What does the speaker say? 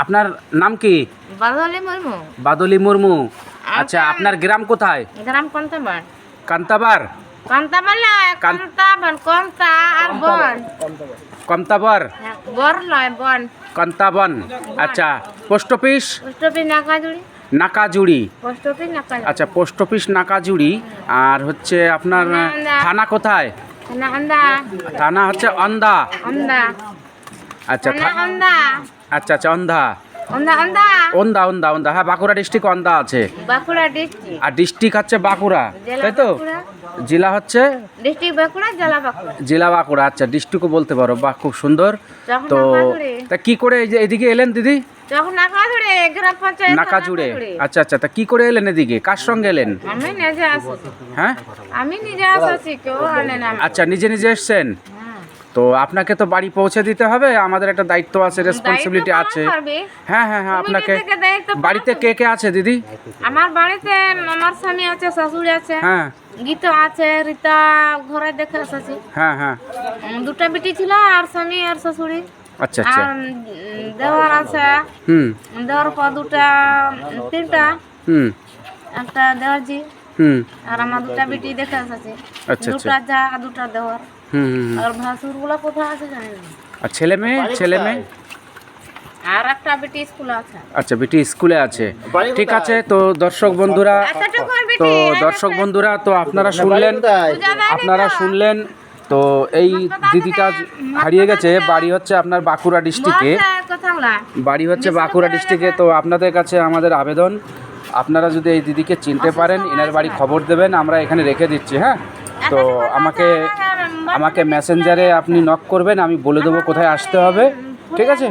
আপনার নাম কি? বাদলি মুর্মু। বাদলি মুর্মু। আচ্ছা, আপনার গ্রাম কোথায়? গ্রাম কন্তাবার। কান্তাবার? কন্তাবার না, কন্তাবার, কন্তা আর বন। কমতাবার? বর নয়, বন। কন্তাবন। আচ্ছা, post office? Post office Nakajuri. Nakajuri. Post office Nakajuri. আচ্ছা, পোস্ট অফিস নাকাজুড়ি। আর হচ্ছে আপনার থানা কোথায়? না আন্দা। থানা হচ্ছে অন্ধা। আন্দা। আচ্ছা না আন্দা। আচ্ছা আচ্ছা, অন্ধা। আন্দা আন্দা। ওন্দা ওন্দা ওন্দা, হ্যাঁ, বাঁকুড়া ডিস্ট্রিক্ট অন্ধা আছে। বাঁকুড়া ডিস্ট্রিক্ট। আর ডিস্ট্রিক্ট হচ্ছে বাঁকুড়া, জেলা তাই তো? বাঁকুড়া। জেলা হচ্ছে ডিস্ট্রিক্ট বাঁকুড়া, জেলা বাঁকুড়া। জেলা বাঁকুড়া। আচ্ছা, ডিস্ট্রিক্টও বলতে পারো, বাহ, খুব সুন্দর। যখন তো নাকাজুড়ি। তা কি করে এই যে এদিকে এলেন দিদি? যখন নাকাজুড়ি গ্রাম পঞ্চায়েত। নাকাজুড়ে। আচ্ছা আচ্ছা, তা কি করে এলেন এদিকে, কার সঙ্গে এলেন? আমি নিজে আসছি। হ্যাঁ, আমি নিজে আসছি, কেউ আনে না। আচ্ছা, নিজে নিজে এসছেন? হ্যাঁ। তো আপনাকে তো বাড়ি পৌঁছে দিতে হবে, আমাদের একটা দায়িত্ব আছে, রেসপন্সিবিলিটি দায়িত্ব আছে। পালন করবে। হ্যাঁ হ্যাঁ হ্যাঁ, তুমি আপনাকে নিজেকে দায়িত্ব পালন বাড়িতে কে কে আছে দিদি? আমার বাড়িতে আমার স্বামী আছে, শাশুড়ি আছে, হ্যাঁ গীতা আছে, রীতা ঘরে দেখে এসেছি। হ্যাঁ হ্যাঁ। দুটা বেটি ছিল, আর স্বামী আর শাশুড়ি। আচ্ছা আচ্ছা। আর দেওয়ার আছে। হুম দেওয়ার পর তিনটা, হুম একটা দেওয়ারজি। হুম। আর আমার দুটা বেটি দেখে এসেছি। আচ্ছা আচ্ছা। দুটা যা আর দুটা দেওয়ার। হুম হুম। আর ভাসুর গুলা কোথায় আছে জানি না। আর ছেলে মেয়ে? ছেলে মেয়ে? আর একটা বেটি স্কুলে আছে। আচ্ছা, বেটি স্কুলে আছে। ঠিক আছে, তো দর্শক বন্ধুরা, এতটুকুর বেটি। তো দর্শক বন্ধুরা, তো আপনারা শুনলেন, আপনারা শুনলেন। তো এই দিদিটা হারিয়ে গেছে, বাড়ি হচ্ছে আপনার বাঁকুড়া ডিস্ট্রিক্টে, কথাগুলা। বাড়ি হচ্ছে বাঁকুড়া ডিস্ট্রিক্টে। তো আপনাদের কাছে আমাদের আবেদন, আপনারা যদি এই দিদিকে চিনতে পারেন, এনার বাড়ি খবর দেবেন, আমরা এখানে রেখে দিচ্ছি। হ্যাঁ, তো আমাকে মেসেঞ্জারে আপনি নক করবেন, আমি বলে দেবো কোথায় আসতে হবে। ঠিক আছে?